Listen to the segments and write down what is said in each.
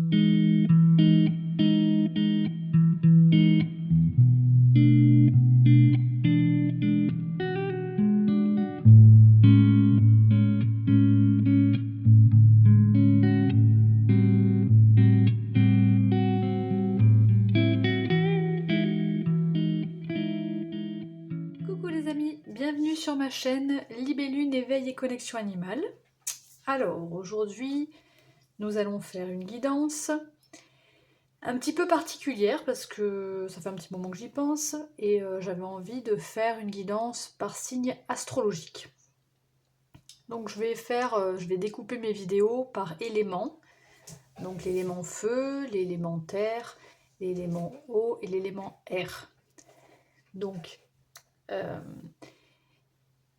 Coucou les amis, bienvenue sur ma chaîne Libellune, éveil et connexion animale. Alors aujourd'hui, nous allons faire une guidance un petit peu particulière parce que ça fait un petit moment que j'y pense et j'avais envie de faire une guidance par signe astrologique. Donc je vais découper mes vidéos par éléments. Donc l'élément feu, l'élément terre, l'élément eau et l'élément air. Donc on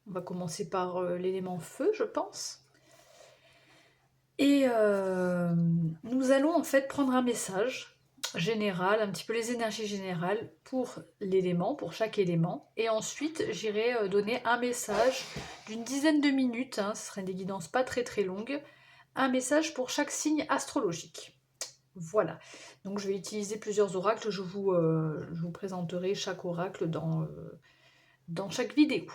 va commencer par l'élément feu, je pense. Et nous allons en fait prendre un message général, un petit peu les énergies générales pour l'élément, pour chaque élément. Et ensuite, j'irai donner un message d'une dizaine de minutes, hein, ce sera des guidances pas très très longues, un message pour chaque signe astrologique. Voilà, donc je vais utiliser plusieurs oracles, je vous présenterai chaque oracle dans chaque vidéo.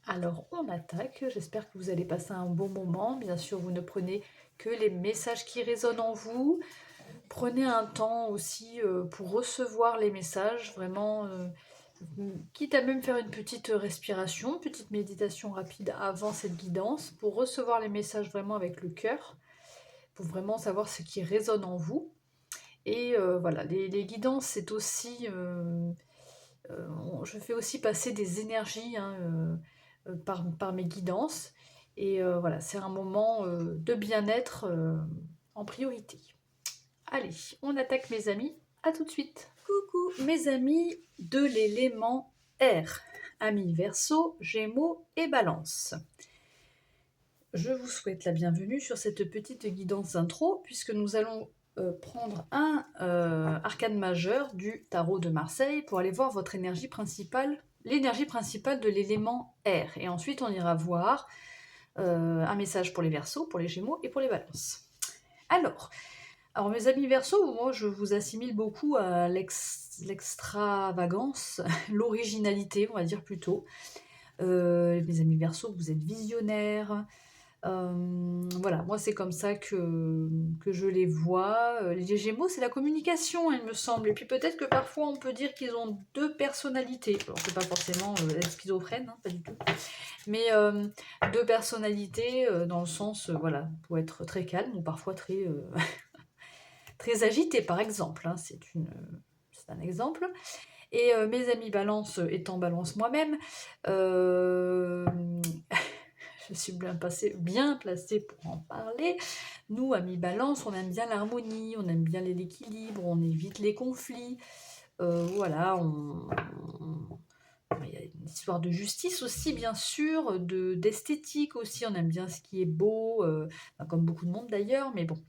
Alors on attaque, j'espère que vous allez passer un bon moment. Bien sûr, vous ne prenez que les messages qui résonnent en vous. Prenez un temps aussi pour recevoir les messages, vraiment, quitte à même faire une petite respiration, une petite méditation rapide avant cette guidance, pour recevoir les messages vraiment avec le cœur, pour vraiment savoir ce qui résonne en vous. Et voilà, les guidances, c'est aussi... je fais aussi passer des énergies, hein, par mes guidances. Et voilà, c'est un moment de bien-être en priorité. Allez, on attaque mes amis, à tout de suite. Coucou mes amis de l'élément air, amis Verseau, Gémeaux et Balance. Je vous souhaite la bienvenue sur cette petite guidance intro, puisque nous allons prendre un arcane majeur du tarot de Marseille pour aller voir votre énergie principale, l'énergie principale de l'élément air. Et ensuite, on ira voir un message pour les Verseaux, pour les Gémeaux et pour les Balances. Alors mes amis Verseaux, moi je vous assimile beaucoup à l'extravagance, l'originalité, on va dire plutôt. Mes amis Verseaux, vous êtes visionnaires. Voilà, moi c'est comme ça que je les vois. Les Gémeaux, c'est la communication, il me semble. Et puis peut-être que parfois on peut dire qu'ils ont deux personnalités. Alors c'est pas forcément schizophrène, hein, pas du tout. Mais deux personnalités dans le sens, voilà, pour être très calme ou parfois très, très agité, par exemple. Hein, c'est un exemple. Et mes amis Balance, étant Balance moi-même, je suis bien placée pour en parler. Nous, amis Balance, on aime bien l'harmonie, on aime bien l'équilibre, on évite les conflits. Voilà, il y a une histoire de justice aussi, bien sûr, d'esthétique aussi. On aime bien ce qui est beau, comme beaucoup de monde d'ailleurs, mais bon.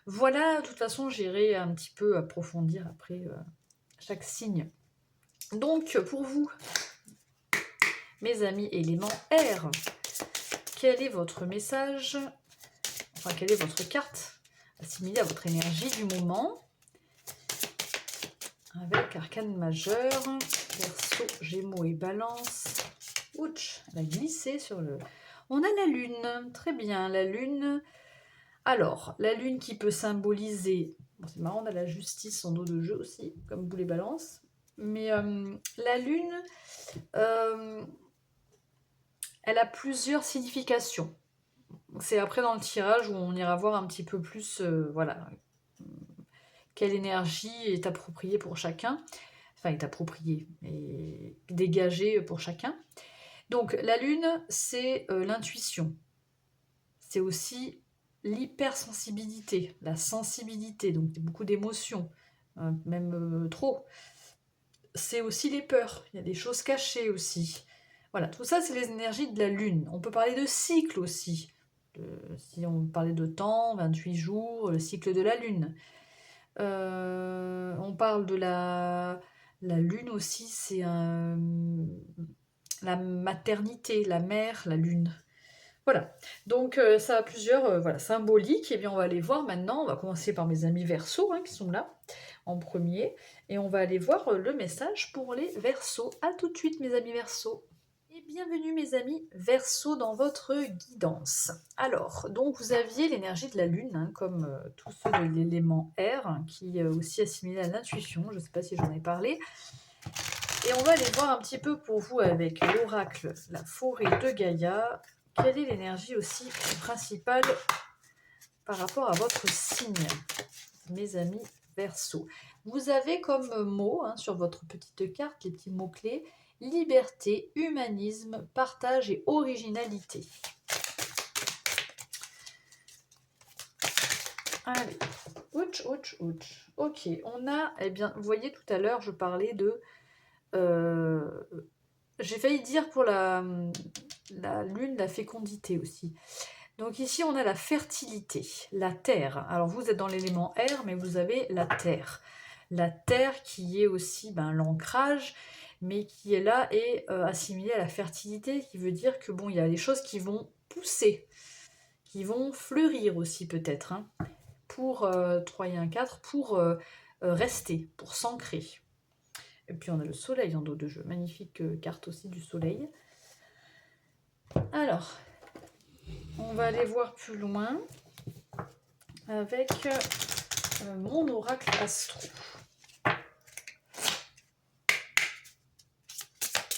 Voilà, de toute façon, j'irai un petit peu approfondir après chaque signe. Donc, pour vous, mes amis éléments air, quel est votre message, enfin, quelle est votre carte assimilée à votre énergie du moment, avec arcane majeur, Verseau, Gémeaux et Balance. Ouch, elle a glissé sur le... On a la lune, très bien, la lune. Alors, la lune qui peut symboliser... Bon, c'est marrant, on a la justice en dos de jeu aussi, comme vous les balances. Mais la lune, elle a plusieurs significations. C'est après dans le tirage où on ira voir un petit peu plus, voilà, quelle énergie est appropriée pour chacun. Enfin, est appropriée et dégagée pour chacun. Donc, la lune, c'est l'intuition. C'est aussi l'hypersensibilité, la sensibilité, donc beaucoup d'émotions, même trop. C'est aussi les peurs, il y a des choses cachées aussi. Voilà, tout ça, c'est les énergies de la lune. On peut parler de cycle aussi. Si on parlait de temps, 28 jours, le cycle de la lune. On parle de la lune aussi, c'est la maternité, la mère, la lune. Voilà, donc ça a plusieurs voilà, symboliques. Et bien on va aller voir maintenant, on va commencer par mes amis Verseaux qui sont là en premier. Et on va aller voir le message pour les Verseaux. A tout de suite mes amis Verseaux. Et bienvenue mes amis Verseaux dans votre guidance. Alors, donc vous aviez l'énergie de la Lune, comme tous ceux de l'élément R, qui est aussi assimilé à l'intuition, je ne sais pas si j'en ai parlé. Et on va aller voir un petit peu pour vous avec l'oracle, la forêt de Gaïa, quelle est l'énergie aussi principale par rapport à votre signe, mes amis Verseaux. Vous avez comme mot sur votre petite carte, les petits mots-clés, liberté, humanisme, partage et originalité. Allez, ouch, ouch, ouch. Ok, on a, eh bien, vous voyez tout à l'heure, je parlais de... j'ai failli dire pour la lune, la fécondité aussi. Donc ici, on a la fertilité, la terre. Alors vous êtes dans l'élément air, mais vous avez la terre. La terre qui est aussi l'ancrage, mais qui est là et assimilée à la fertilité, qui veut dire que bon, il y a des choses qui vont pousser, qui vont fleurir aussi peut-être, pour 3 et 1, 4, pour rester, pour s'ancrer. Et puis on a le soleil en dos de jeu, magnifique carte aussi du soleil. Alors, on va aller voir plus loin avec mon oracle astro.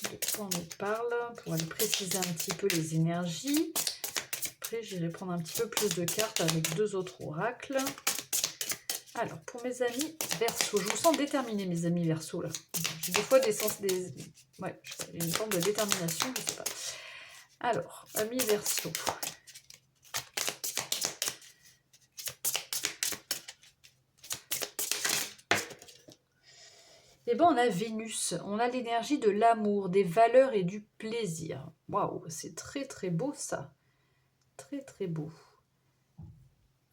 De quoi on nous parle pour aller préciser un petit peu les énergies. Après, j'irai prendre un petit peu plus de cartes avec 2 autres oracles. Alors, pour mes amis Verseaux, je vous sens déterminés, mes amis Verseaux, là. J'ai des fois ouais, une forme de détermination, je ne sais pas. Alors, amis Verseaux. Eh bien, on a Vénus, on a l'énergie de l'amour, des valeurs et du plaisir. Waouh, c'est très très beau ça. Très très beau.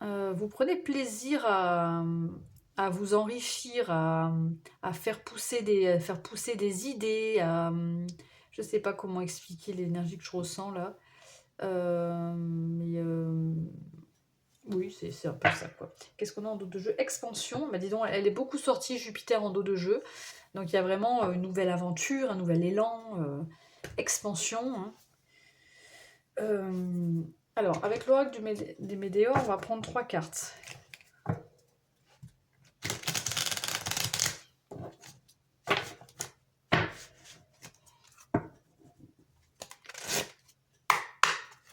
Vous prenez plaisir à vous enrichir, à faire pousser des idées, je ne sais pas comment expliquer l'énergie que je ressens là. Oui, c'est un peu ça quoi. Qu'est-ce qu'on a en dos de jeu? Expansion, bah dis donc, elle est beaucoup sortie Jupiter en dos de jeu. Donc il y a vraiment une nouvelle aventure, un nouvel élan, expansion. Alors, avec l'oracle des Médéors, on va prendre 3 cartes.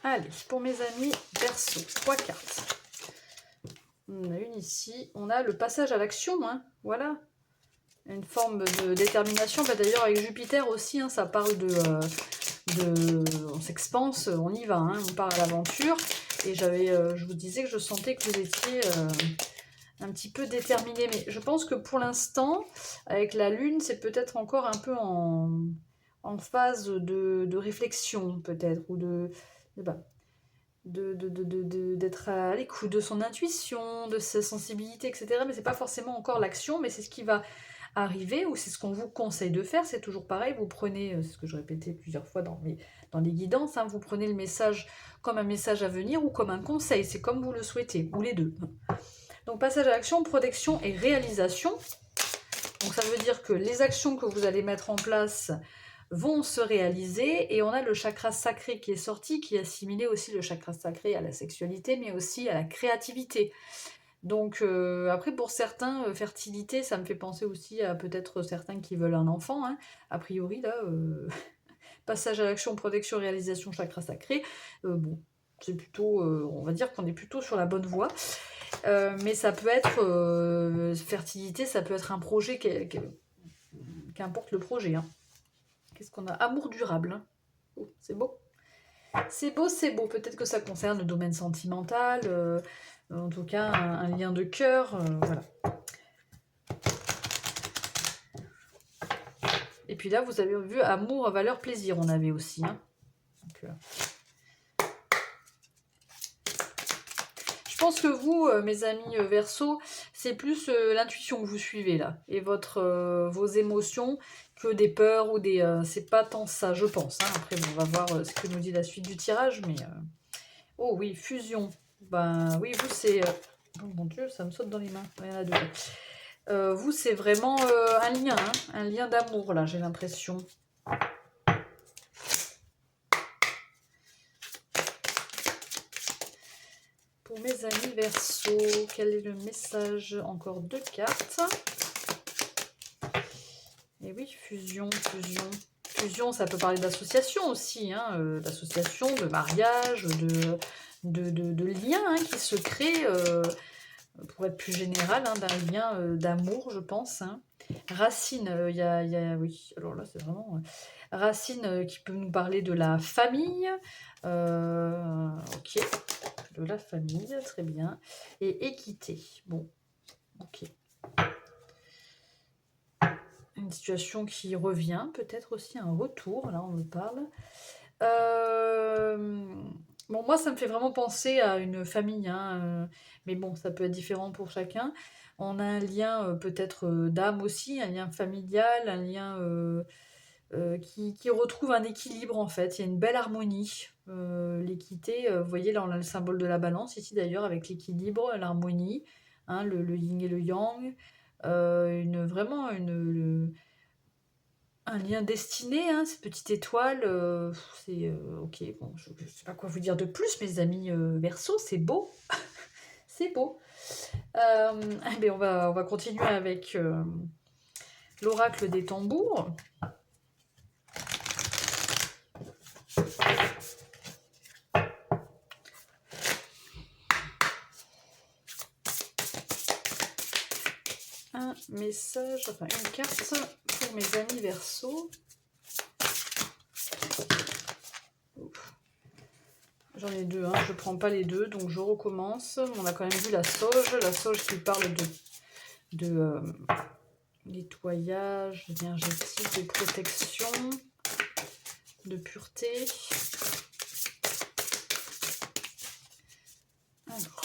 Allez, pour mes amis Verseaux, 3 cartes. On a une ici, on a le passage à l'action, voilà. Une forme de détermination, d'ailleurs avec Jupiter aussi, ça parle on s'expanse, on y va, on part à l'aventure. Et je vous disais que je sentais que vous étiez un petit peu déterminé. Mais je pense que pour l'instant, avec la Lune, c'est peut-être encore un peu en phase de réflexion, peut-être, ou d'être à l'écoute de son intuition, de sa sensibilité, etc. Mais c'est pas forcément encore l'action, mais c'est ce qui va arriver, ou c'est ce qu'on vous conseille de faire. C'est toujours pareil, vous prenez, c'est ce que je répétais plusieurs fois dans les guidances, vous prenez le message comme un message à venir ou comme un conseil, c'est comme vous le souhaitez, ou les deux. Donc passage à l'action, protection et réalisation. Donc ça veut dire que les actions que vous allez mettre en place vont se réaliser, et on a le chakra sacré qui est sorti, qui est assimilé aussi le chakra sacré à la sexualité, mais aussi à la créativité. Donc après pour certains, fertilité, ça me fait penser aussi à peut-être certains qui veulent un enfant, a priori là, passage à l'action, protection, réalisation, chakra sacré, bon, c'est plutôt, on va dire qu'on est plutôt sur la bonne voie. Mais ça peut être fertilité, ça peut être un projet, qu'importe le projet. Qu'est-ce qu'on a? Amour durable. Oh, c'est beau. C'est beau, c'est beau. Peut-être que ça concerne le domaine sentimental, en tout cas un lien de cœur, voilà. Et puis là, vous avez vu amour, valeur, plaisir, on avait aussi. Donc, je pense que vous, mes amis Verseaux, c'est plus l'intuition que vous suivez là, et vos émotions, que des peurs ou des... c'est pas tant ça, je pense. Après, on va voir ce que nous dit la suite du tirage, mais... Oh oui, fusion. Ben oui, vous c'est... Oh mon Dieu, ça me saute dans les mains. Il y en a deux. Vous, c'est vraiment un lien, hein, un lien d'amour, là, j'ai l'impression. Pour mes amis Verseau, quel est le message? Encore 2 cartes. Et oui, fusion, fusion. Fusion, ça peut parler d'association aussi, hein, d'association, de mariage, de liens hein, qui se créent, pour être plus général, hein, d'un lien d'amour, je pense. Hein. Racine, oui, alors là, c'est vraiment... Racine qui peut nous parler de la famille. Ok, de la famille, très bien. Et équité, bon, ok. Une situation qui revient, peut-être aussi un retour, là on me parle. Bon, moi ça me fait vraiment penser à une famille, hein, mais bon, ça peut être différent pour chacun. On a un lien peut-être d'âme aussi, un lien familial, un lien qui retrouve un équilibre en fait. Il y a une belle harmonie. L'équité, vous voyez là on a le symbole de la balance ici d'ailleurs avec l'équilibre, l'harmonie, hein, le yin et le yang. Vraiment un lien destiné, hein, cette petite étoile, c'est ok, bon, je ne sais pas quoi vous dire de plus, mes amis Verseau, c'est beau, c'est beau. Ben on va continuer avec l'oracle des tambours. Un message, enfin une carte pour mes amis Verseau. J'en ai deux, hein. Je ne prends pas les deux, donc je recommence. On a quand même vu la sauge qui parle de nettoyage énergétique, de protection, de pureté. Alors,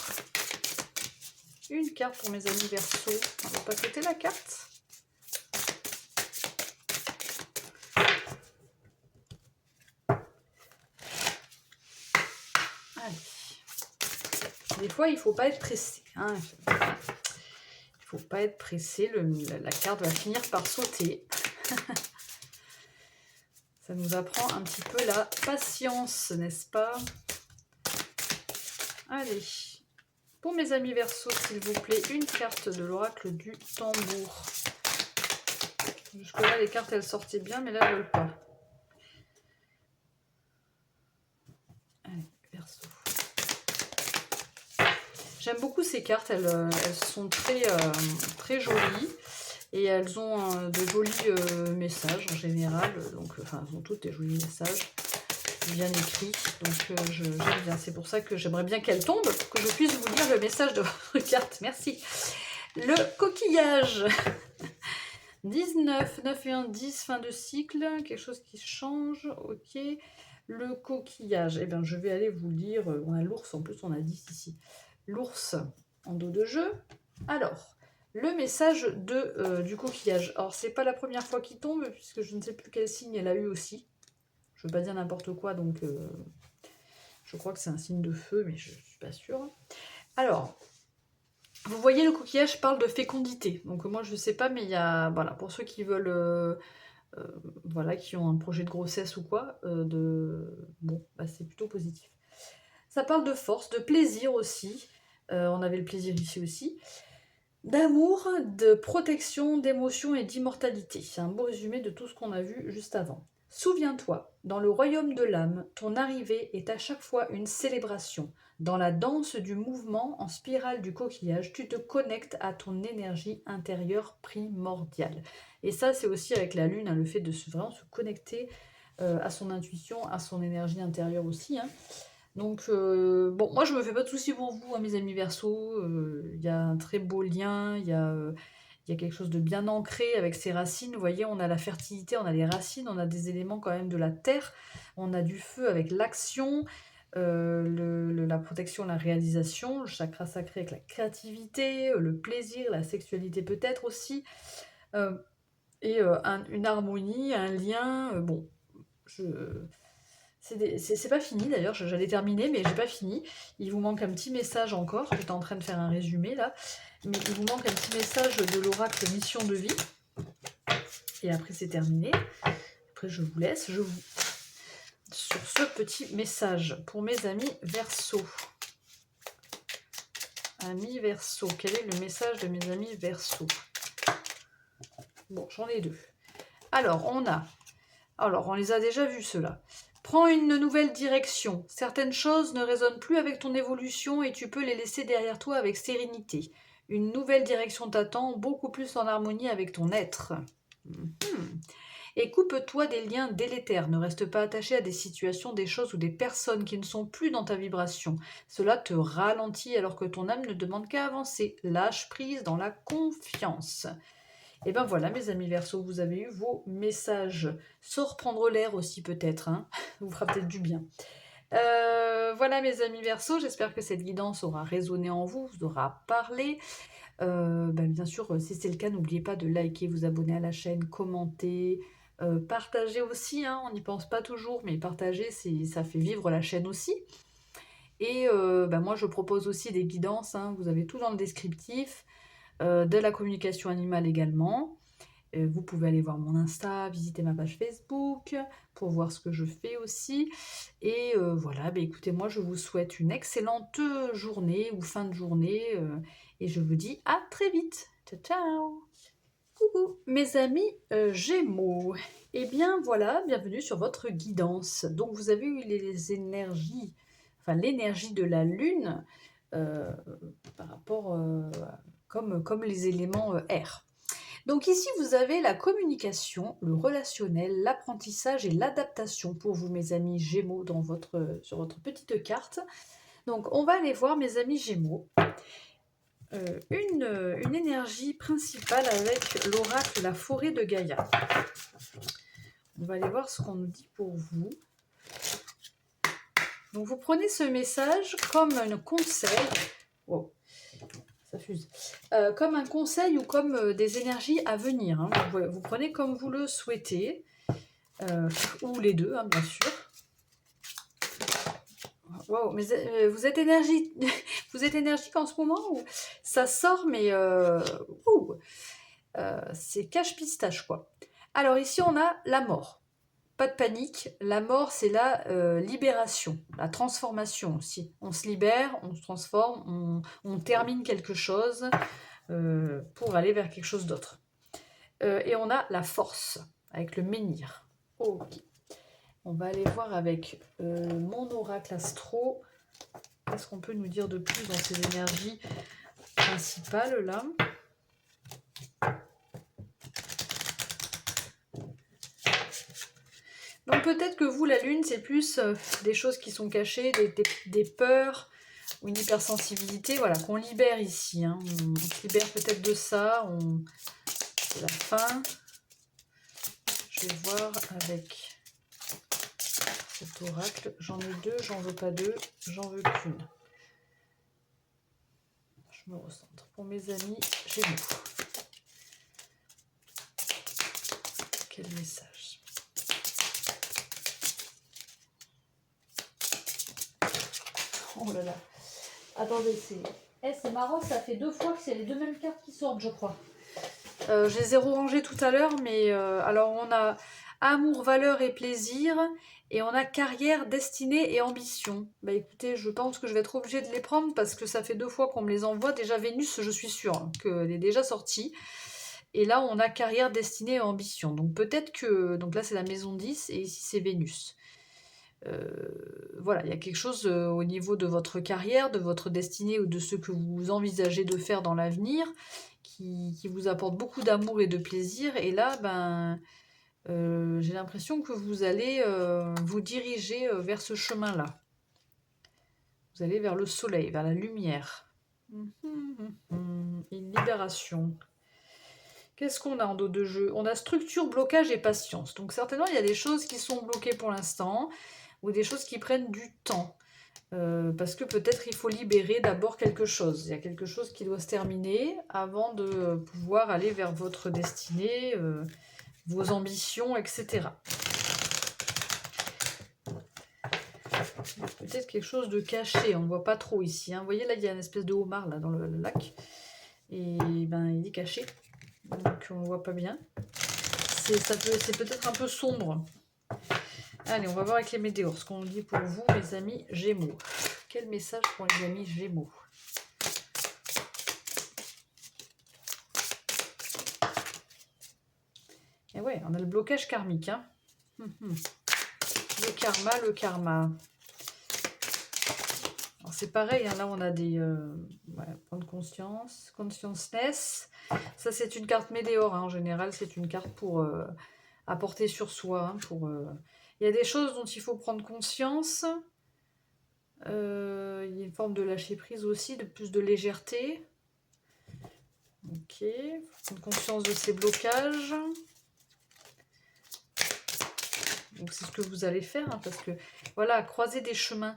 une carte pour mes amis Verseau. On va pas côté la carte. Allez. Des fois, il ne faut pas être pressé. Hein. Il ne faut pas être pressé. La carte va finir par sauter. Ça nous apprend un petit peu la patience, n'est-ce pas? Allez. Pour mes amis Verseau, s'il vous plaît, une carte de l'oracle du tambour. Jusque-là, les cartes, elles sortaient bien, mais là, elles ne veulent pas. Allez, Verseau. J'aime beaucoup ces cartes, elles sont très jolies. Et elles ont de jolis messages en général. Donc, enfin, elles ont toutes des jolis messages bien écrits. Donc, j'aime bien. C'est pour ça que j'aimerais bien qu'elles tombent pour que je puisse vous lire le message de votre carte. Merci. Le coquillage. 19, 9 et 1, 10, fin de cycle. Quelque chose qui change. Ok. Le coquillage. Eh bien, je vais aller vous lire. On a l'ours, en plus, on a 10 ici. L'ours en dos de jeu. Alors, le message du coquillage. Alors, c'est pas la première fois qu'il tombe, puisque je ne sais plus quel signe elle a eu aussi. Je veux pas dire n'importe quoi, donc je crois que c'est un signe de feu, mais je ne suis pas sûre. Alors, vous voyez, le coquillage parle de fécondité. Donc moi, je ne sais pas, mais il y a, voilà, pour ceux qui veulent, voilà, qui ont un projet de grossesse ou quoi, bon, bah, c'est plutôt positif. Ça parle de force, de plaisir aussi. On avait le plaisir ici aussi. D'amour, de protection, d'émotion et d'immortalité. C'est un beau résumé de tout ce qu'on a vu juste avant. Souviens-toi, dans le royaume de l'âme, ton arrivée est à chaque fois une célébration. Dans la danse du mouvement en spirale du coquillage, tu te connectes à ton énergie intérieure primordiale. Et ça, c'est aussi avec la lune, hein, le fait de vraiment se connecter à son intuition, à son énergie intérieure aussi. Hein. Donc, bon, moi je me fais pas de soucis pour vous, hein, mes amis Verseau. Il y a un très beau lien, il y a quelque chose de bien ancré avec ses racines. Vous voyez, on a la fertilité, on a les racines, on a des éléments quand même de la terre, on a du feu avec l'action, la protection, la réalisation, le chakra sacré avec la créativité, le plaisir, la sexualité peut-être aussi, et une harmonie, un lien. Bon, C'est pas fini d'ailleurs, j'allais terminer, mais j'ai pas fini. Il vous manque un petit message encore. J'étais en train de faire un résumé là. Mais il vous manque un petit message de l'oracle Mission de vie. Et après, c'est terminé. Après, je vous laisse. Sur ce petit message pour mes amis Verseau. Amis Verseau. Quel est le message de mes amis Verseau? Bon, j'en ai deux. Alors, on les a déjà vus ceux-là. Prends une nouvelle direction. Certaines choses ne résonnent plus avec ton évolution et tu peux les laisser derrière toi avec sérénité. Une nouvelle direction t'attend, beaucoup plus en harmonie avec ton être. Et coupe-toi des liens délétères. Ne reste pas attaché à des situations, des choses ou des personnes qui ne sont plus dans ta vibration. Cela te ralentit alors que ton âme ne demande qu'à avancer. Lâche prise dans la confiance. Et ben voilà mes amis Verseau, vous avez eu vos messages. Sors prendre l'air aussi peut-être, hein. Ça vous fera peut-être du bien. Voilà mes amis Verseau, j'espère que cette guidance aura résonné en vous, vous aura parlé. Bien sûr, si c'est le cas, n'oubliez pas de liker, vous abonner à la chaîne, commenter, partager aussi, hein, on n'y pense pas toujours, mais partager, ça fait vivre la chaîne aussi. Et moi je propose aussi des guidances, hein, vous avez tout dans le descriptif. De la communication animale également. Vous pouvez aller voir mon Insta, visiter ma page Facebook pour voir ce que je fais aussi. Et voilà, écoutez, moi je vous souhaite une excellente journée ou fin de journée et je vous dis à très vite. Ciao, ciao. Coucou mes amis Gémeaux. Eh bien voilà, bienvenue sur votre guidance. Donc vous avez eu les énergies, enfin l'énergie de la Lune par rapport comme les éléments air. Donc ici, vous avez la communication, le relationnel, l'apprentissage et l'adaptation pour vous, mes amis Gémeaux, sur votre petite carte. Donc, on va aller voir, mes amis Gémeaux, une énergie principale avec l'oracle La Forêt de Gaïa. On va aller voir ce qu'on nous dit pour vous. Donc, vous prenez ce message comme un conseil. Wow. Ça fuse. Comme un conseil ou comme des énergies à venir. Hein. Vous prenez comme vous le souhaitez, ou les deux, hein, bien sûr. Wow, mais vous êtes vous êtes énergique en ce moment ou ça sort, mais c'est cache-pistache quoi. Alors ici on a la mort. Pas de panique, la mort c'est la libération, la transformation aussi. On se libère, on se transforme, on termine quelque chose pour aller vers quelque chose d'autre. Et on a la force avec le menhir. Ok. On va aller voir avec mon oracle astro. Qu'est-ce qu'on peut nous dire de plus dans ces énergies principales là? Donc peut-être que vous, la lune, c'est plus des choses qui sont cachées, des peurs ou une hypersensibilité, voilà, qu'on libère ici. Hein. On se libère peut-être de ça. C'est la fin. Je vais voir avec cet oracle. J'en ai deux, j'en veux pas deux, j'en veux qu'une. Je me recentre. Pour mes amis Gémeaux. Quel message? Oh là là. Attendez, c'est marrant, ça fait 2 fois que c'est les 2 mêmes cartes qui sortent, je crois. Je les ai rangées tout à l'heure, mais alors on a amour, valeur et plaisir, et on a carrière, destinée et ambition. Bah écoutez, je pense que je vais être obligée de les prendre parce que ça fait 2 fois qu'on me les envoie. Déjà Vénus, je suis sûre qu'elle est déjà sortie. Et là, on a carrière, destinée et ambition. Donc peut-être que... Donc là, c'est la maison 10 et ici, c'est Vénus. Voilà, il y a quelque chose au niveau de votre carrière, de votre destinée ou de ce que vous envisagez de faire dans l'avenir qui vous apporte beaucoup d'amour et de plaisir. Et là, j'ai l'impression que vous allez vous diriger vers ce chemin-là. Vous allez vers le soleil, vers la lumière. Une libération. Qu'est-ce qu'on a en dos de jeu? On a structure, blocage et patience. Donc certainement, il y a des choses qui sont bloquées pour l'instant ou des choses qui prennent du temps. Parce que peut-être il faut libérer d'abord quelque chose. Il y a quelque chose qui doit se terminer avant de pouvoir aller vers votre destinée, vos ambitions, etc. Peut-être quelque chose de caché, on ne voit pas trop ici. Hein. Vous voyez là, il y a une espèce de homard là dans le lac. Et ben il est caché. Donc on ne voit pas bien. C'est peut-être un peu sombre. Allez, on va voir avec les météores ce qu'on dit pour vous, les amis Gémeaux. Quel message pour les amis Gémeaux? Et ouais, on a le blocage karmique. Hein. Le karma, le karma. C'est pareil, hein, là on a des... prendre conscience, consciousness. Ça c'est une carte météore, hein, en général c'est une carte pour apporter sur soi. Hein, il y a des choses dont il faut prendre conscience. Il y a une forme de lâcher prise aussi, de plus de légèreté. Ok, faut prendre conscience de ces blocages. Donc c'est ce que vous allez faire, hein, parce que voilà, croiser des chemins.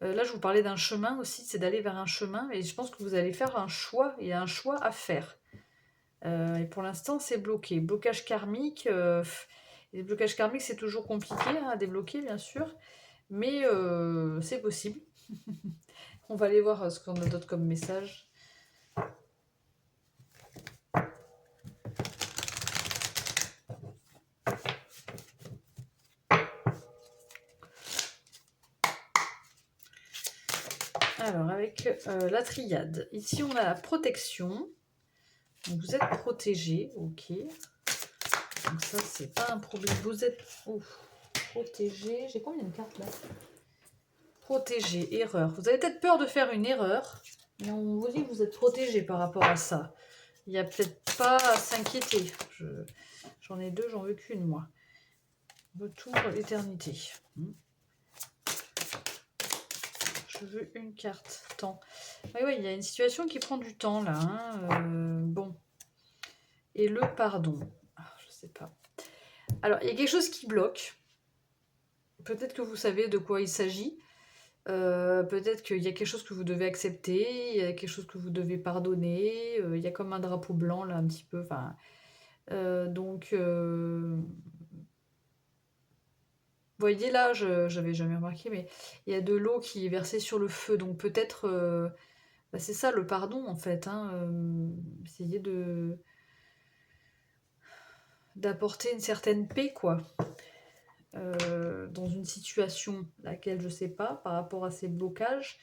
Là je vous parlais d'un chemin aussi, c'est d'aller vers un chemin, et je pense que vous allez faire un choix, il y a un choix à faire. Et pour l'instant c'est bloqué. Blocage karmique, les blocages karmiques c'est toujours compliqué hein, à débloquer bien sûr, mais c'est possible. On va aller voir ce qu'on a d'autre comme message. Alors, avec la triade. Ici, on a la protection. Donc, vous êtes protégé, ok. Donc ça, c'est pas un problème. Vous êtes protégé. J'ai combien de cartes là? Protégé, erreur. Vous avez peut-être peur de faire une erreur, mais on vous dit que vous êtes protégé par rapport à ça. Il n'y a peut-être pas à s'inquiéter. J'en ai deux, j'en veux qu'une, moi. Retour à l'éternité. Je veux une carte. Temps. Oui, il y a une situation qui prend du temps, là. Hein. Bon. Et le pardon. Je sais pas. Alors, il y a quelque chose qui bloque. Peut-être que vous savez de quoi il s'agit. Peut-être qu'il y a quelque chose que vous devez accepter. Il y a quelque chose que vous devez pardonner. Il y a comme un drapeau blanc, là, un petit peu. Enfin, donc... Vous voyez là, j'avais jamais remarqué, mais il y a de l'eau qui est versée sur le feu. Donc peut-être... c'est ça le pardon en fait. Hein, essayer d'apporter une certaine paix, quoi. Dans une situation laquelle je ne sais pas, par rapport à ces blocages.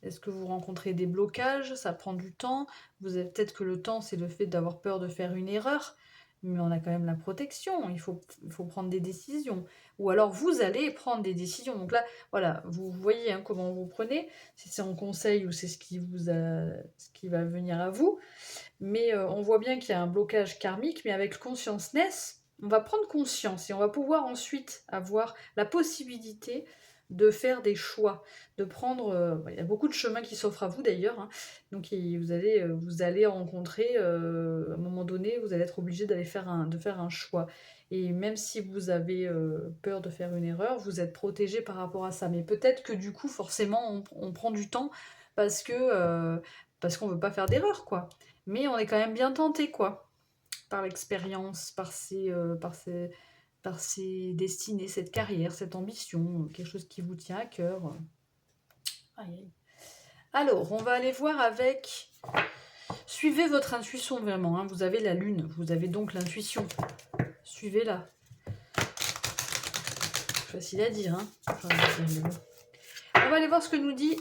Est-ce que vous rencontrez des blocages? Ça prend du temps. Vous avez peut-être que le temps, c'est le fait d'avoir peur de faire une erreur. Mais on a quand même la protection. Il faut prendre des décisions. Ou alors, vous allez prendre des décisions. Donc là, voilà, vous voyez hein, comment vous prenez. Si c'est en conseil ou c'est ce qui va venir à vous. Mais on voit bien qu'il y a un blocage karmique. Mais avec consciousness, on va prendre conscience. Et on va pouvoir ensuite avoir la possibilité de faire des choix, de prendre... il y a beaucoup de chemins qui s'offrent à vous d'ailleurs, hein. Donc vous allez rencontrer, à un moment donné, vous allez être obligé de faire un choix. Et même si vous avez peur de faire une erreur, vous êtes protégé par rapport à ça. Mais peut-être que du coup, forcément, on prend du temps parce qu'on ne veut pas faire d'erreur, quoi. Mais on est quand même bien tenté, quoi, par l'expérience, par ses destinées, cette carrière, cette ambition, quelque chose qui vous tient à cœur. Aïe, aïe. Alors, on va aller voir avec... Suivez votre intuition vraiment, hein. Vous avez la lune, vous avez donc l'intuition. Suivez-la. Facile à dire, hein. On va aller voir ce que nous dit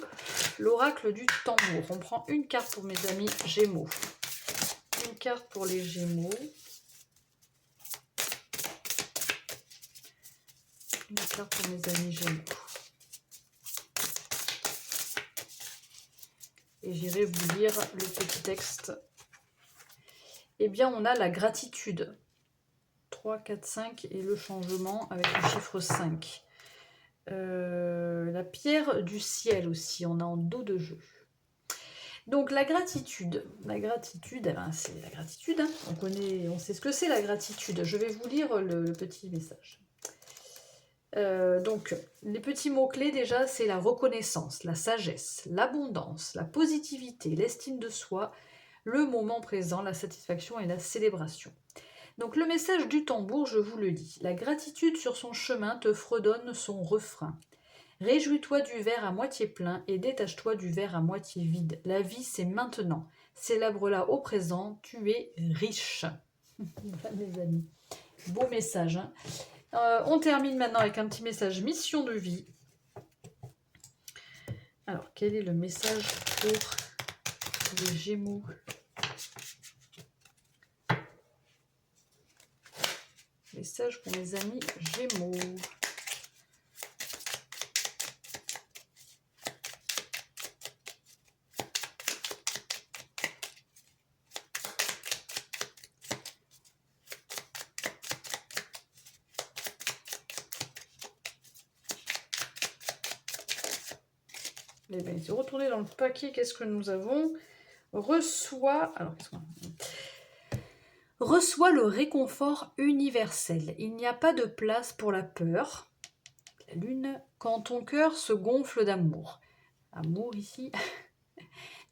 l'oracle du tambour. On prend une carte pour mes amis Gémeaux. Une carte pour les Gémeaux. Une carte pour mes amis Gémeaux. Et j'irai vous lire le petit texte. Eh bien, on a la gratitude. 3, 4, 5 et le changement avec le chiffre 5. La pierre du ciel aussi, on a en dos de jeu. Donc la gratitude, eh ben, c'est la gratitude, hein. On sait ce que c'est la gratitude. Je vais vous lire le petit message. Donc, les petits mots-clés déjà, c'est la reconnaissance, la sagesse, l'abondance, la positivité, l'estime de soi, le moment présent, la satisfaction et la célébration. Donc, le message du tambour, je vous le lis. La gratitude sur son chemin te fredonne son refrain. Réjouis-toi du verre à moitié plein et détache-toi du verre à moitié vide. La vie, c'est maintenant. Célèbre-la au présent, tu es riche. Voilà, mes amis. Beau message. Hein. On termine maintenant avec un petit message mission de vie. Alors, quel est le message pour les Gémeaux? Message pour mes amis Gémeaux. Eh bien, c'est retourné dans le paquet. Qu'est-ce que nous avons? Reçoit. Alors, qu'est-ce qu'on a? Reçoit le réconfort universel. Il n'y a pas de place pour la peur. La lune, quand ton cœur se gonfle d'amour. Amour ici.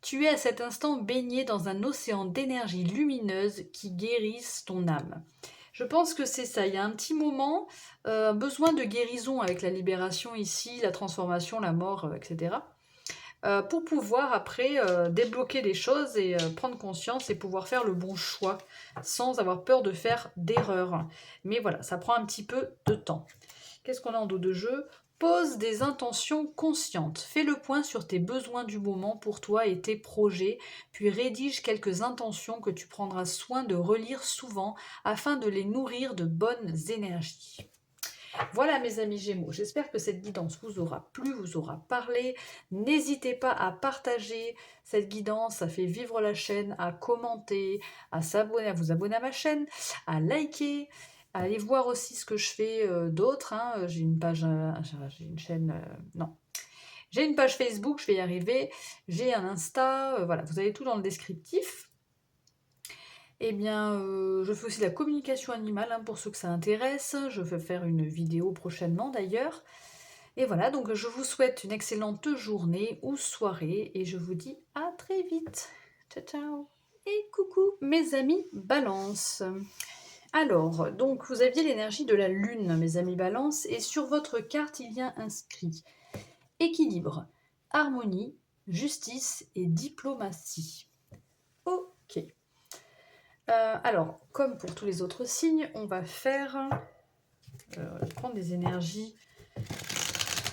Tu es à cet instant baigné dans un océan d'énergie lumineuse qui guérisse ton âme. Je pense que c'est ça. Il y a un petit moment, besoin de guérison avec la libération ici, la transformation, la mort, etc. Pour pouvoir après débloquer les choses et prendre conscience et pouvoir faire le bon choix sans avoir peur de faire d'erreurs. Mais voilà, ça prend un petit peu de temps. Qu'est-ce qu'on a en dos de jeu? Pose des intentions conscientes. Fais le point sur tes besoins du moment pour toi et tes projets, puis rédige quelques intentions que tu prendras soin de relire souvent afin de les nourrir de bonnes énergies. Voilà mes amis Gémeaux, j'espère que cette guidance vous aura plu, vous aura parlé. N'hésitez pas à partager cette guidance, ça fait vivre la chaîne, à commenter, à s'abonner, à vous abonner à ma chaîne, à liker, à aller voir aussi ce que je fais d'autre. Hein. J'ai une page, j'ai une chaîne, non. J'ai une page Facebook, je vais y arriver, j'ai un Insta, voilà, vous avez tout dans le descriptif. Eh bien, je fais aussi la communication animale hein, pour ceux que ça intéresse. Je vais faire une vidéo prochainement d'ailleurs. Et voilà, donc je vous souhaite une excellente journée ou soirée et je vous dis à très vite. Ciao, ciao. Et coucou mes amis Balance. Alors, donc vous aviez l'énergie de la Lune, mes amis Balance, et sur votre carte, il y a inscrit équilibre, harmonie, justice et diplomatie. Ok. Alors, comme pour tous les autres signes, on va prendre des énergies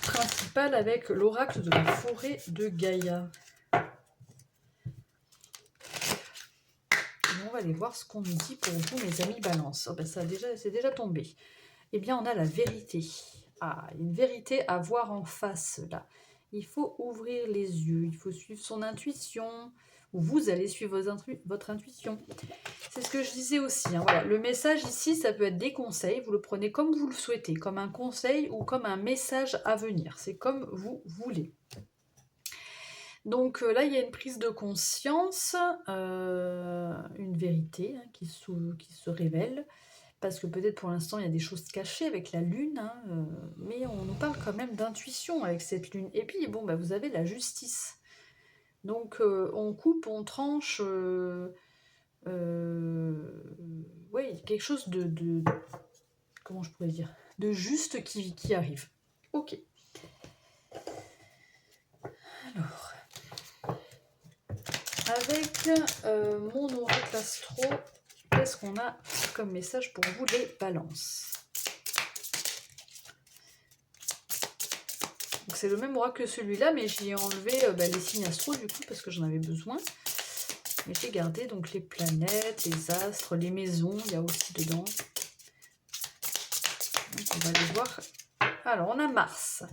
principales avec l'oracle de la forêt de Gaïa. Et on va aller voir ce qu'on nous dit pour vous, mes amis Balance. Oh ben ça c'est déjà tombé. Eh bien, on a la vérité. Ah, une vérité à voir en face, là. Il faut ouvrir les yeux, il faut suivre son intuition, ou vous allez suivre votre intuition. C'est ce que je disais aussi. Hein, voilà. Le message ici, ça peut être des conseils. Vous le prenez comme vous le souhaitez, comme un conseil ou comme un message à venir. C'est comme vous voulez. Donc là, il y a une prise de conscience, une vérité hein, qui se révèle. Parce que peut-être pour l'instant, il y a des choses cachées avec la lune. Hein, mais on nous parle quand même d'intuition avec cette lune. Et puis, bon, bah, vous avez la justice. Donc, on coupe, on tranche... oui, quelque chose de comment je pourrais dire, de juste qui arrive. Ok. Alors, avec mon oracle astro, qu'est-ce qu'on a comme message pour vous les balances? C'est le même oracle que celui-là, mais j'ai enlevé les signes astro du coup parce que j'en avais besoin. Mais j'ai gardé donc les planètes, les astres, les maisons, il y a aussi dedans. Donc on va aller voir. Alors on a Mars.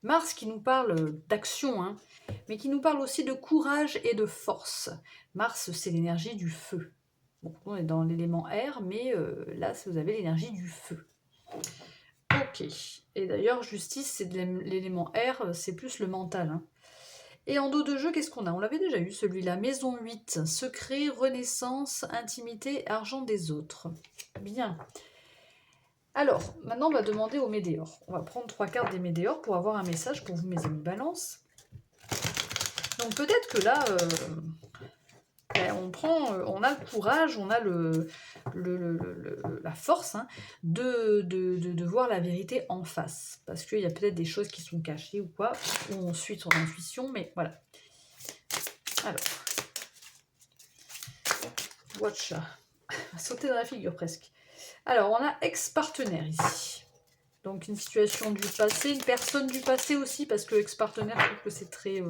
Mars qui nous parle d'action, hein, mais qui nous parle aussi de courage et de force. Mars, c'est l'énergie du feu. Bon, on est dans l'élément air, mais là, vous avez l'énergie du feu. Ok. Et d'ailleurs, justice, c'est de l'élément air, c'est plus le mental. Hein. Et en dos de jeu, qu'est-ce qu'on a? On l'avait déjà eu, celui-là. Maison 8, secret, renaissance, intimité, argent des autres. Bien. Alors, maintenant, on va demander aux météores. On va prendre 3 cartes des météores pour avoir un message pour vous, mes amis Balance. Donc, peut-être que là, ben, on a le courage, on a la force hein, de voir la vérité en face. Parce qu'il y a peut-être des choses qui sont cachées ou quoi, ou on suit son intuition, mais voilà. Alors, watch ça. Sauter dans la figure presque. Alors, on a ex-partenaire ici. Donc, une situation du passé, une personne du passé aussi, parce que ex-partenaire, je trouve que c'est très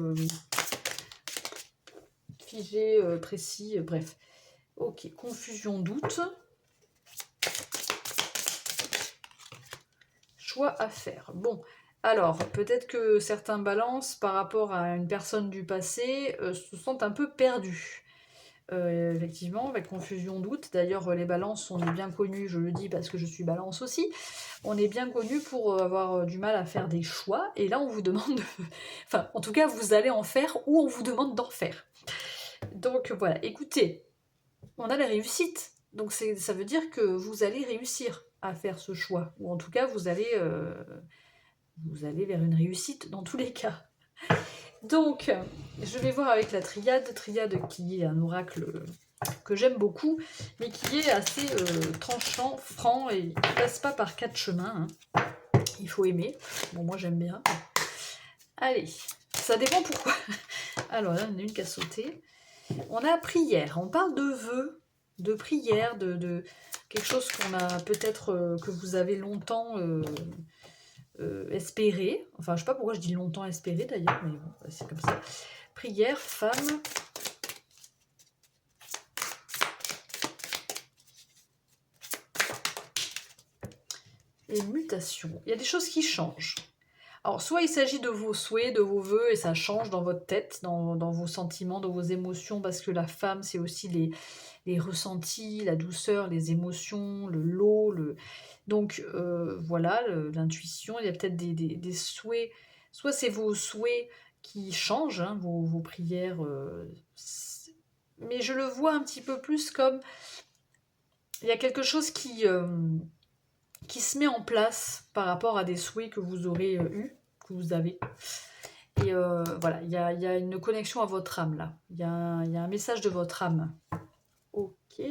figé, précis, bref. Ok, confusion, doute. Choix à faire. Bon, alors, peut-être que certains balances, par rapport à une personne du passé, se sentent un peu perdus. Effectivement, avec confusion, doute. D'ailleurs, les balances, on est bien connus, je le dis parce que je suis balance aussi, on est bien connus pour avoir du mal à faire des choix. Et là, on vous demande... enfin, en tout cas, vous allez en faire ou on vous demande d'en faire. Donc voilà, écoutez, on a la réussite. Donc ça veut dire que vous allez réussir à faire ce choix. Ou en tout cas, vous allez vers une réussite dans tous les cas. Donc, je vais voir avec la triade qui est un oracle que j'aime beaucoup, mais qui est assez tranchant, franc, et il ne passe pas par 4 chemins. Hein. Il faut aimer. Bon, moi j'aime bien. Allez, ça dépend pourquoi. Alors là, on a une qui a sauté. On a prière, on parle de vœux, de prière, de quelque chose qu'on a peut-être, que vous avez longtemps... espérer, enfin je sais pas pourquoi je dis longtemps espérer d'ailleurs, mais bon, c'est comme ça. Prière, femme. Et mutation. Il y a des choses qui changent. Alors soit il s'agit de vos souhaits, de vos vœux, et ça change dans votre tête, dans vos sentiments, dans vos émotions, parce que la femme c'est aussi les ressentis, la douceur, les émotions, le lot, donc voilà, l'intuition, il y a peut-être des souhaits, soit c'est vos souhaits qui changent, hein, vos prières, mais je le vois un petit peu plus comme, il y a quelque chose qui se met en place par rapport à des souhaits que vous aurez eus, que vous avez. Et voilà, il y a une connexion à votre âme là, il y a un message de votre âme. Ok.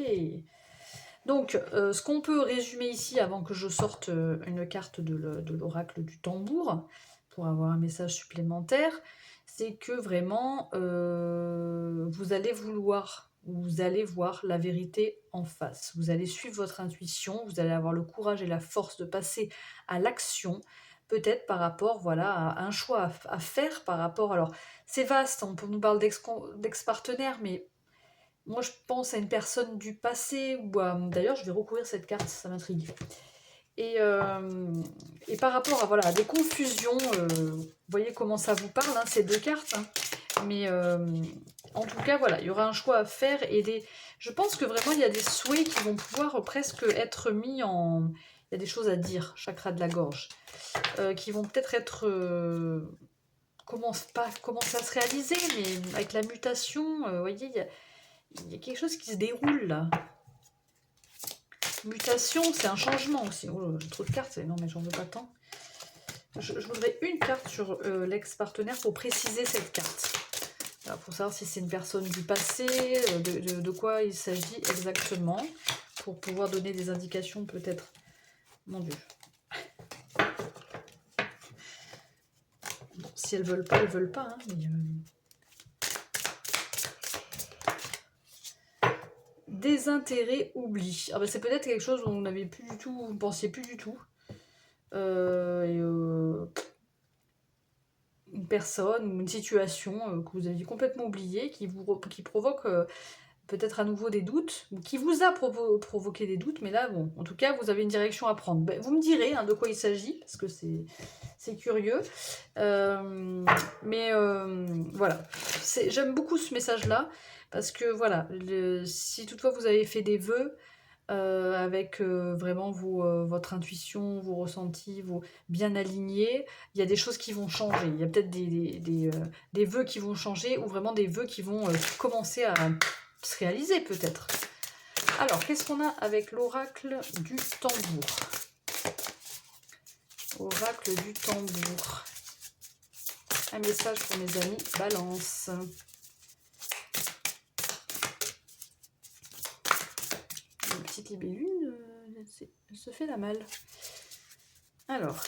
Donc, ce qu'on peut résumer ici, avant que je sorte une carte de l'oracle du tambour, pour avoir un message supplémentaire, c'est que vraiment, vous allez voir la vérité en face. Vous allez suivre votre intuition, vous allez avoir le courage et la force de passer à l'action, peut-être par rapport voilà, à un choix à faire par rapport... Alors, c'est vaste, on nous parle d'ex-partenaire, mais... Moi, je pense à une personne du passé, ou d'ailleurs, je vais recouvrir cette carte, ça m'intrigue. Et par rapport à voilà, des confusions, vous voyez comment ça vous parle, hein, ces deux cartes. Hein. Mais en tout cas, voilà, il y aura un choix à faire. Et je pense que vraiment, il y a des souhaits qui vont pouvoir presque être mis en... Il y a des choses à dire, chakra de la gorge, qui vont peut-être être... pas commencer à se réaliser, mais avec la mutation, vous voyez, il y a quelque chose qui se déroule là. Mutation, c'est un changement aussi. Oh, j'ai trop de cartes. Non, mais j'en veux pas tant. Je voudrais une carte sur l'ex-partenaire pour préciser cette carte. Alors, pour savoir si c'est une personne du passé, de quoi il s'agit exactement. Pour pouvoir donner des indications peut-être. Mon Dieu. Bon, si elles veulent pas, elles veulent pas. Hein, mais, désintérêt, oubli. Ah bah c'est peut-être quelque chose où vous n'avez plus du tout, vous ne pensiez plus du tout. Une personne ou une situation que vous aviez complètement oubliée, qui provoque peut-être à nouveau des doutes, ou qui vous a provoqué des doutes, mais là, bon, en tout cas, vous avez une direction à prendre. Ben, vous me direz hein, de quoi il s'agit, parce que c'est curieux. Mais voilà, j'aime beaucoup ce message-là, parce que voilà, si toutefois vous avez fait des vœux, avec vraiment votre intuition, vos ressentis, bien alignés, il y a des choses qui vont changer. Il y a peut-être des vœux qui vont changer, ou vraiment des vœux qui vont commencer à se réaliser peut-être. Alors, qu'est-ce qu'on a avec l'oracle du tambour? Oracle du tambour. Un message pour mes amis Balance. Une petite libellule, elle se fait la malle. Alors.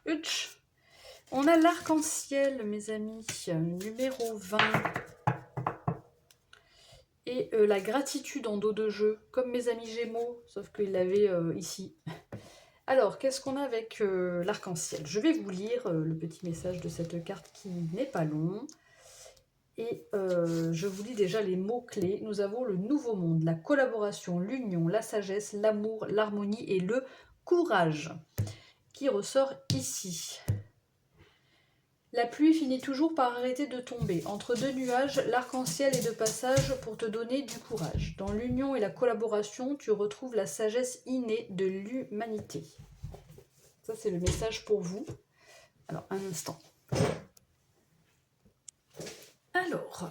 Hutch. On a l'arc-en-ciel, mes amis, numéro 20. Et la gratitude en dos de jeu, comme mes amis Gémeaux, sauf qu'ils l'avaient ici. Alors, qu'est-ce qu'on a avec l'arc-en-ciel? Je vais vous lire le petit message de cette carte qui n'est pas long. Et je vous lis déjà les mots-clés. Nous avons le nouveau monde, la collaboration, l'union, la sagesse, l'amour, l'harmonie et le courage qui ressort ici. La pluie finit toujours par arrêter de tomber. Entre deux nuages, l'arc-en-ciel est de passage pour te donner du courage. Dans l'union et la collaboration, tu retrouves la sagesse innée de l'humanité. Ça, c'est le message pour vous. Alors, un instant. Alors,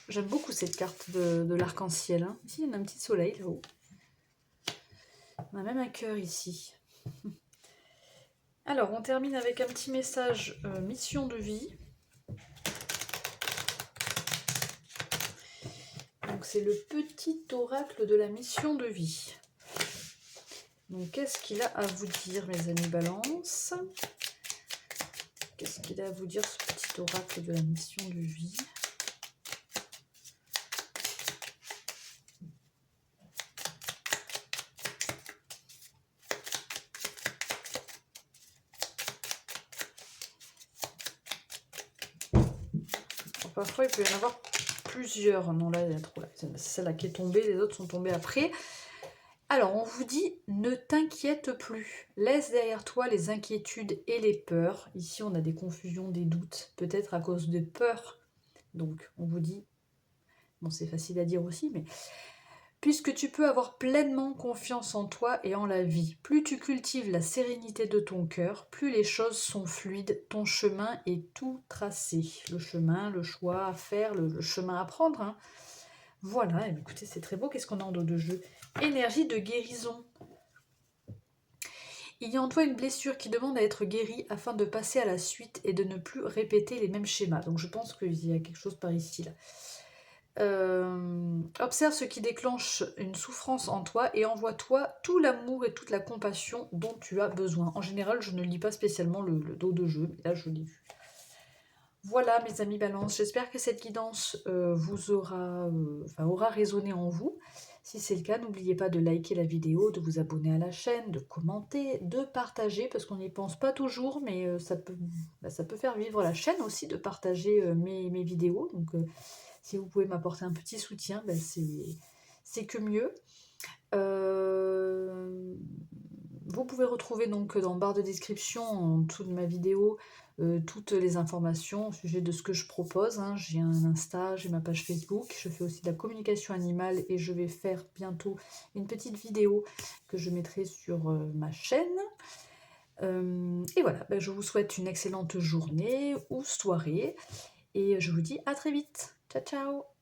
j'aime beaucoup cette carte de l'arc-en-ciel. Hein. Ici, il y a un petit soleil là-haut. On a même un cœur ici. Alors, on termine avec un petit message mission de vie. Donc, c'est le petit oracle de la mission de vie. Donc, qu'est-ce qu'il a à vous dire, mes amis Balance? Qu'est-ce qu'il a à vous dire, ce petit oracle de la mission de vie? Alors, parfois, il peut y en avoir plusieurs. Non, là, il y a trop. C'est celle-là qui est tombée, les autres sont tombés après. Alors, on vous dit, ne t'inquiète plus. Laisse derrière toi les inquiétudes et les peurs. Ici, on a des confusions, des doutes, peut-être à cause de peurs. Donc, on vous dit, bon, c'est facile à dire aussi, mais puisque tu peux avoir pleinement confiance en toi et en la vie. Plus tu cultives la sérénité de ton cœur, plus les choses sont fluides, ton chemin est tout tracé. Le chemin, le choix à faire, le chemin à prendre. Hein. Voilà, et écoutez, c'est très beau. Qu'est-ce qu'on a en dos de jeu? Énergie de guérison. Il y a en toi une blessure qui demande à être guérie afin de passer à la suite et de ne plus répéter les mêmes schémas. Donc je pense qu'il y a quelque chose par ici là. Observe ce qui déclenche une souffrance en toi et envoie-toi tout l'amour et toute la compassion dont tu as besoin. En général, je ne lis pas spécialement le dos de jeu, mais là je l'ai vu. Voilà mes amis Balance, j'espère que cette guidance vous aura résonné en vous. Si c'est le cas, n'oubliez pas de liker la vidéo, de vous abonner à la chaîne, de commenter, de partager, parce qu'on n'y pense pas toujours, mais ça peut faire vivre la chaîne aussi, de partager mes vidéos. Donc si vous pouvez m'apporter un petit soutien, ben c'est que mieux. Vous pouvez retrouver donc dans barre de description, en dessous de ma vidéo, toutes les informations au sujet de ce que je propose. Hein. J'ai un Insta, j'ai ma page Facebook, je fais aussi de la communication animale et je vais faire bientôt une petite vidéo que je mettrai sur ma chaîne. Et voilà, ben je vous souhaite une excellente journée ou soirée et je vous dis à très vite. Ciao ciao.